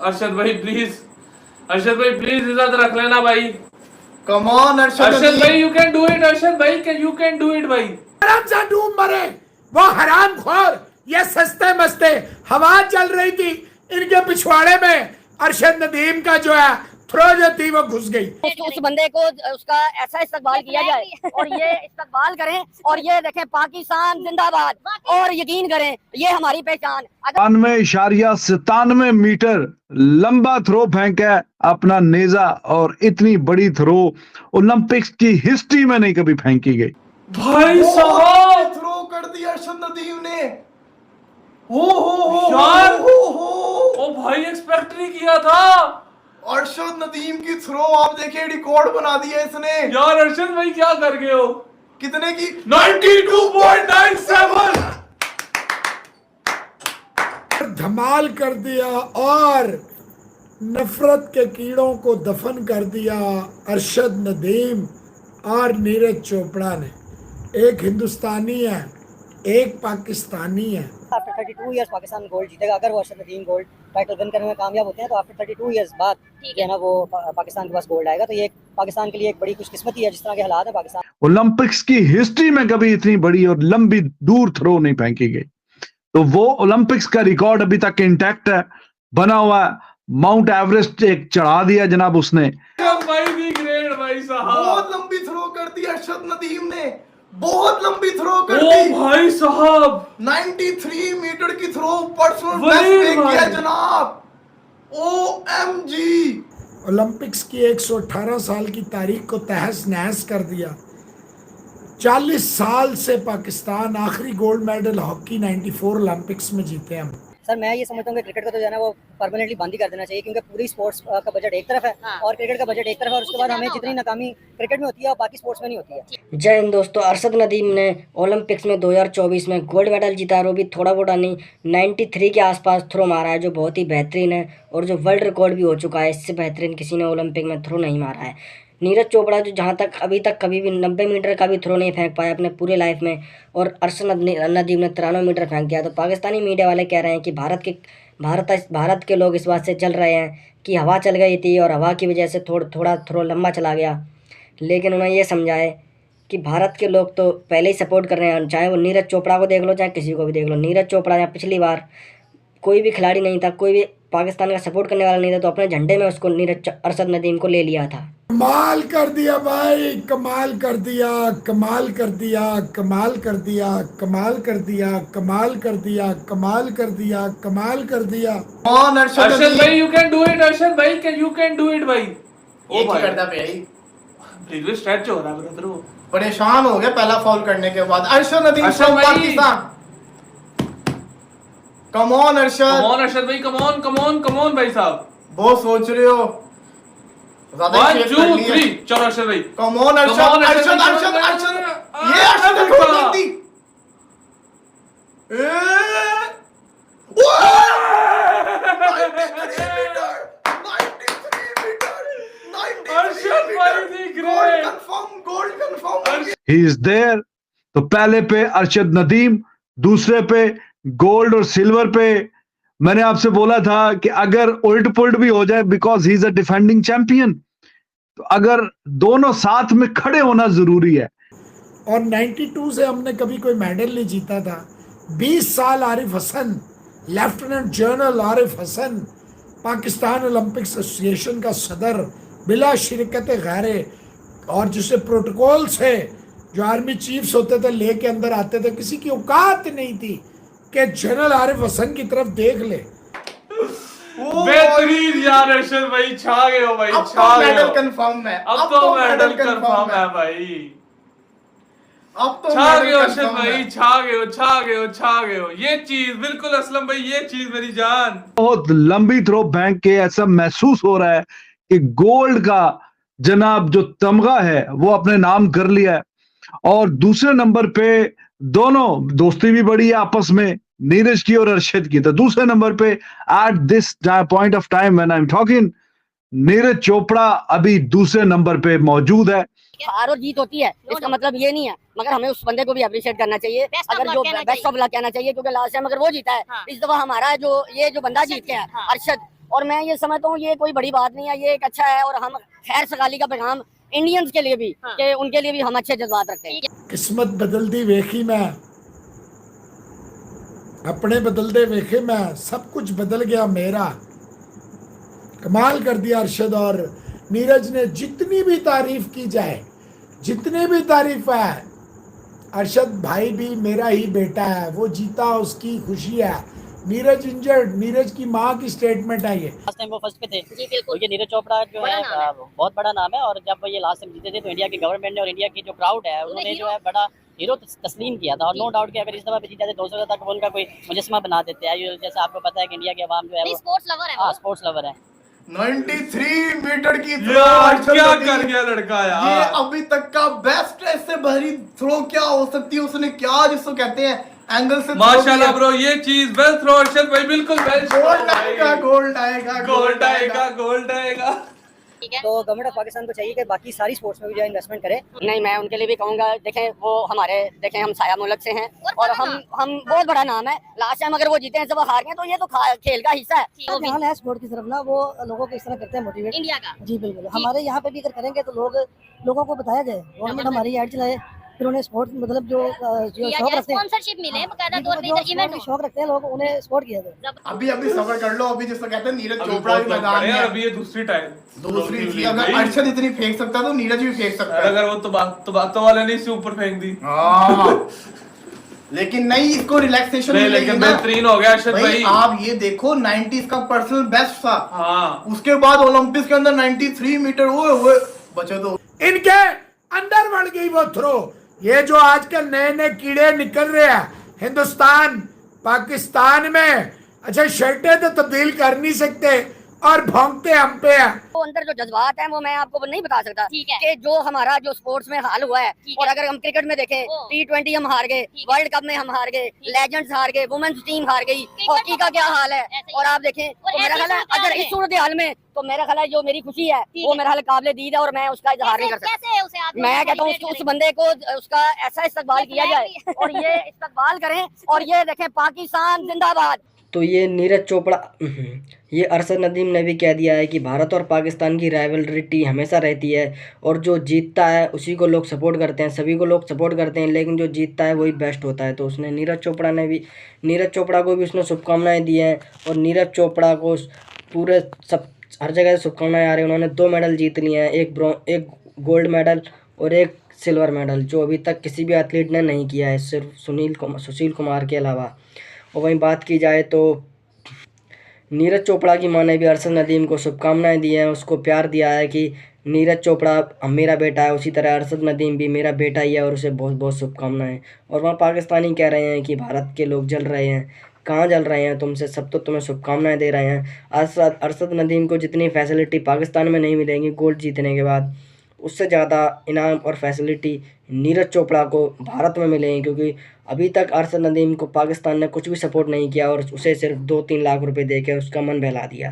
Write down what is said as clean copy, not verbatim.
अरशद भाई प्लीज, अरशद भाई प्लीज इज्जत रख लेना भाई। कम ऑन अरशद भाई you can do it, Arshad भाई यू कैन डू इट भाई। आराम से डूब मरे वो हराम खोर, ये सस्ते मस्ते। हवा चल रही थी इनके पिछवाड़े में, अरशद नदीम का जो है थ्रो जो थी वो घुस गई। उस बंदे को उसका ऐसा इस्तकबाल किया जाए और ये इस्तकबाल करें और ये देखें पाकिस्तान जिंदाबाद, और यकीन करें ये हमारी पहचान। 92.97 मीटर लंबा थ्रो फेंका अपना नेजा, और इतनी बड़ी थ्रो ओलंपिक्स की हिस्ट्री में नहीं कभी फेंकी गई। भाई साहब थ्रो कर दिया अरशद नदीम ने। यार ओ भाई एक्सपेक्ट नहीं किया था। अरशद नदीम की थ्रो आप देखिए, रिकॉर्ड बना दिया इसने। यार अरशद भाई क्या कर गए हो? कितने की? 92.97। धमाल कर दिया और नफरत के कीड़ों को दफन कर दिया अरशद नदीम और नीरज चोपड़ा ने। एक हिंदुस्तानी है, एक पाकिस्तानी है। आफ्टर 32 इयर्स पाकिस्तान गोल्ड जीतेगा अगर वो Arshad Nadeem gold title win करने में कामयाब होते हैं। तो आफ्टर 32 इयर्स बाद ठीक है ना, वो पाकिस्तान के पास गोल्ड आएगा। तो ये पाकिस्तान के लिए एक बड़ी खुशकिस्मती है जिस तरह के हालात है पाकिस्तान। ओलंपिक्स की हिस्ट्री में कभी इतनी बड़ी और लंबी दूर थ्रो नहीं फेंकी गई। तो वो ओलंपिक्स का रिकॉर्ड अभी तक इंटैक्ट है, बना हुआ है। माउंट एवरेस्ट एक चढ़ा दिया जनाब उसने। भाई भी ग्रेट भाई साहब, बहुत लंबी थ्रो कर दी अरशद नदीम ने, बहुत लंबी थ्रो कर ओ दी। भाई साहब 93 मीटर की थ्रो, पर्सनल वही बेस्ट फेंक किया भाई। जनाब। OMG। ओलंपिक्स की 118 साल की तारीख को तहस नहस कर दिया। 40 साल से पाकिस्तान आखिरी गोल्ड मेडल हॉकी 94 ओलंपिक्स में जीते हम। सर मैं ये समझता हूँ कि क्रिकेट का तो जो है ना वो परमानेंटली बंद ही कर देना चाहिए, क्योंकि पूरी स्पोर्ट्स का बजट एक तरफ है और क्रिकेट का बजट एक तरफ है, और उसके बाद हमें जितनी नाकामी क्रिकेट में होती है और बाकी स्पोर्ट्स में नहीं होती है। जय हिंद दोस्तों, अरशद नदीम ने ओलंपिक्स में 2024 में गोल्ड मेडल जीता, और वो भी थोड़ा बहुत नहीं 93 के आसपास थ्रो मारा है, जो बहुत ही बेहतरीन है और जो वर्ल्ड रिकॉर्ड भी हो चुका है। इससे बेहतरीन किसी ने ओलंपिक में थ्रो नहीं मारा है। नीरज चोपड़ा जो जहाँ तक अभी तक कभी भी 90 मीटर का भी थ्रो नहीं फेंक पाया अपने पूरे लाइफ में, और अरशद नदीम ने 93 मीटर फेंक दिया। तो पाकिस्तानी मीडिया वाले कह रहे हैं कि भारत के लोग इस बात से जल रहे हैं कि हवा चल गई थी और हवा की वजह से थोड़ा थ्रो लंबा चला गया। लेकिन उन्हें ये समझाए कि भारत के लोग तो पहले ही सपोर्ट कर रहे हैं, चाहे वो नीरज चोपड़ा को देख लो चाहे किसी को भी देख लो। नीरज चोपड़ा या पिछली बार कोई भी खिलाड़ी नहीं था, कोई भी पाकिस्तान का सपोर्ट करने वाला नहीं था, तो अपने झंडे में उसको अरशद नदीम को ले लिया था। कमाल कर दिया भाई, कमाल कर दिया, कमाल कर दिया, कमाल कर दिया, कमाल कर दिया, कमाल कर दिया, कमाल कर दिया, कमाल कर दिया। कौन अरशद अरशद भाई you can do it, Arshad भाई यू कैन डू इट भाई। ये क्या करता पे भाई? बिल्कुल स्ट्रेच हो रहा है ब्रदर, वो परेशान हो गया पहला फॉल करने के बाद। अरशद नदीम अरशद फ्रॉम भाई। Pakistan. Come on Arshad. Come on Arshad भाई, come on come on come on भाई साहब। बहुत सोच रहे हो, ज्यादा 1 शेप 2 कर लिए। 3 चलो अरशद भाई। Come on Arshad, Come on, Arshad Arshad, Arshad Arshad, Arshad. Arshad, ये अरशद Arshad को का। देती। ए! ओए! 93 मीटर, 93 मीटर, 93 अरशद भाई metre. The gold great. Confirm, gold confirm. He is there. तो पहले पे अरशद नदीम, दूसरे पे गोल्ड और सिल्वर पे मैंने आपसे बोला था कि अगर उल्ट पुल्ट भी हो जाए, because he is a defending champion, तो अगर दोनों साथ में खड़े होना जरूरी है। और 92 से हमने कभी कोई मेडल नहीं जीता था। 20 साल Arif Hasan, lieutenant general Arif Hasan, Pakistan Olympics association का सदर बिला शिरकत गैरे, और जिसे प्रोटोकॉल से जो आर्मी चीफ्स होते थे लेके अंदर आते थे, किसी की औकात नहीं थी कि जनरल आरिफ हसन की तरफ देख ले। बेहतरीन यार अरशद भाई, छा गए हो भाई, अब छा तो गए मेडल हो। कंफर्म है। अब तो मेडल कंफर्म है भाई। अब तो छा गए हो मेडल अरशद confirm भाई, है। छा गए हो, छा गए हो, छा गए हो। ये चीज बिल्कुल असलम भाई, ये चीज मेरी जान। बहुत लंबी थ्रो फेंक के ऐसा महसूस हो रहा है कि गोल्ड का जनाब जो तमगा है वो अपने नाम कर लिया है। और दूसरे नंबर पे दोनों दोस्ती भी बड़ी है आपस में, नीरज की और अरशद की। तो दूसरे नंबर पे at this point of time when I am talking, Neeraj Chopra अभी दूसरे नंबर पे मौजूद है। हार और जीत होती है, इसका मतलब ये नहीं है, मगर हमें उस बंदे को भी अप्रिशिएट करना चाहिए, अगर जो बेस्ट ऑफ लक कहना चाहिए, क्योंकि लास्ट टाइम अगर वो जीता है, इस दफा हमारा जो बंदा जीत गया है अरशद, और मैं ये समझता हूँ ये कोई बड़ी बात नहीं है, ये एक अच्छा है। और हम खैर सगाली का पैगाम इंडियंस के लिए भी कि उनके लिए भी हम अच्छे जज्बात रखते हैं। किस्मत बदलती वेखी मैं, अपने बदलते वेखे मैं, सब कुछ बदल गया मेरा। कमाल कर दिया अरशद और नीरज ने। जितनी भी तारीफ की जाए, जितनी भी तारीफ है, अरशद भाई भी मेरा ही बेटा है, वो जीता उसकी खुशी है। नीरज इंजर्ड, नीरज की माँ की स्टेटमेंट है ये। लास्ट टाइम वो फर्स्ट पे थे जी, बिल्कुल। ये नीरज चोपड़ा जो है बहुत बड़ा नाम है, और जब ये लास्ट टाइम जीते थे तो इंडिया की गवर्नमेंट ने और इंडिया की जो क्राउड है उन्होंने जो है बड़ा हीरो तस्लीम किया था। और नो डाउट कि अगर इस दफा पे जीत जाते 200 तक वो उनका कोई मुजस्समा बना देते हैं। जैसे आपको पता है कि इंडिया की आवाम जो है स्पोर्ट्स लवर है, हाँ स्पोर्ट्स लवर है। 93 मीटर की यार क्या कर गया लड़का ये यार। अभी तक का बेस्ट है। इससे भरी थ्रो क्या हो सकती है? उसने क्या जिसको कहते हैं एंगल से माशाल्लाह ब्रो, ये चीज वेल थ्रो अर्शद भाई, बिल्कुल वेल। गोल्ड आएगा, गोल्ड आएगा, गोल्ड आएगा, गोल्ड आएगा। तो गवर्नमेंट ऑफ पाकिस्तान को चाहिए कि बाकी सारी स्पोर्ट्स में भी जो इन्वेस्टमेंट करे। नहीं, मैं उनके लिए भी कहूँगा, देखें वो हमारे, देखें हम साया मुल्क से हैं और हम बहुत बड़ा नाम है। लास्ट टाइम अगर वो जीते हैं, जब वो हार गए, तो ये तो खेल का हिस्सा है। ध्यान है स्पोर्ट की तरफ ना, वो लोगों को इस तरह करते हैं मोटिवेट इंडिया का। जी बिल्कुल। हमारे यहाँ पे भी अगर करेंगे तो लोगों को बताया जाए, गवर्नमेंट हमारी ऐड चलाए, फिर उन्हें स्पोर्ट मतलब जो शौक रखते हैं, स्पॉन्सरशिप मिले बकायदा तौर पे, इधर इवेंट हो। शौक रखते हैं लोग, उन्हें सपोर्ट किया जाए। अभी सबर कर लो। अभी जिसको कहते हैं नीरज अभी चोपड़ा भी बहुत मैदान में यार, है। अभी ये दूसरी टाइम दूसरी थी। अगर अर्शद इतनी फेंक सकता तो नीरज भी फेंक सकता है। अगर वो तो बातों वाले ने इसे ऊपर फेंक दी। हाँ लेकिन नहीं, इसको रिलैक्सेशन नहीं, मिलेगी लेकिन ना। बेहतरीन हो गया अर्शद भाई। आप ये देखो 90s का पर्सनल बेस्ट था। हाँ उसके बाद ओलंपिक्स के अंदर 93 मीटर हुए बचे तो इनके अंदर बढ़ गई वो थ्रो। ये जो आजकल नए नए कीड़े निकल रहे हैं हिंदुस्तान पाकिस्तान में, अच्छा शर्टें तो तब्दील कर नहीं सकते और भौंकते हम पे हैं। वो अंदर जो जज्बात हैं वो मैं आपको नहीं बता सकता ठीक है। कि जो हमारा जो स्पोर्ट्स में हाल हुआ है। ठीक और है। अगर हम क्रिकेट में देखें, ओ। T20 हम हार गए, ठीक है। वर्ल्ड कप में हम हार गए, ठीक है। लेजेंड्स हार गए, वुमेन्स टीम हार गई, क्रिकेट हॉकी का क्या हाल है। ऐसे ही। और आप देखें और तो मेरा ऐसी ख्याल है सूरत-ए-हाल अगर इस में। सूरत हाल में, तो मेरा ख्याल है जो मेरी खुशी है ठीक वो है। मेरा ख्याल काबिल दीद है और मैं उसका इजहार नहीं कर सकता। कैसे है उसे आप मैं कहता हूँ उस बंदे को उसका ऐसा इस्तकबाल किया जाए और ये इस्तकबाल करें। और ये देखें पाकिस्तान जिंदाबाद। तो ये नीरज चोपड़ा, ये अरशद नदीम ने भी कह दिया है कि भारत और पाकिस्तान की राइवलरी हमेशा रहती है और जो जीतता है उसी को लोग सपोर्ट करते हैं, सभी को लोग सपोर्ट करते हैं, लेकिन जो जीतता है वही बेस्ट होता है। तो उसने नीरज चोपड़ा को भी उसने शुभकामनाएं दी हैं और नीरज चोपड़ा को पूरे सब हर जगह से शुभकामनाएं आ रही हैं। उन्होंने 2 मेडल जीत लिए हैं, एक गोल्ड मेडल और एक सिल्वर मेडल, जो अभी तक किसी भी एथलीट ने नहीं किया है, सिर्फ सुशील कुमार के अलावा। और वहीं बात की जाए तो नीरज चोपड़ा की माँ ने भी अरशद नदीम को शुभकामनाएं दी हैं, उसको प्यार दिया है कि नीरज चोपड़ा मेरा बेटा है, उसी तरह अरशद नदीम भी मेरा बेटा ही है और उसे बहुत बहुत शुभकामनाएं। और वहाँ पाकिस्तानी कह रहे हैं कि भारत के लोग जल रहे हैं, कहाँ जल रहे हैं तुमसे, सब तो तुम्हें शुभकामनाएं दे रहे हैं। अरशद नदीम को जितनी फैसिलिटी पाकिस्तान में नहीं मिलेंगी गोल्ड जीतने के बाद, उससे ज़्यादा इनाम और फैसिलिटी नीरज चोपड़ा को भारत में मिलेंगी, क्योंकि अभी तक अरशद नदीम को पाकिस्तान ने कुछ भी सपोर्ट नहीं किया और उसे सिर्फ 2-3 लाख रुपए देकर उसका मन बहला दिया।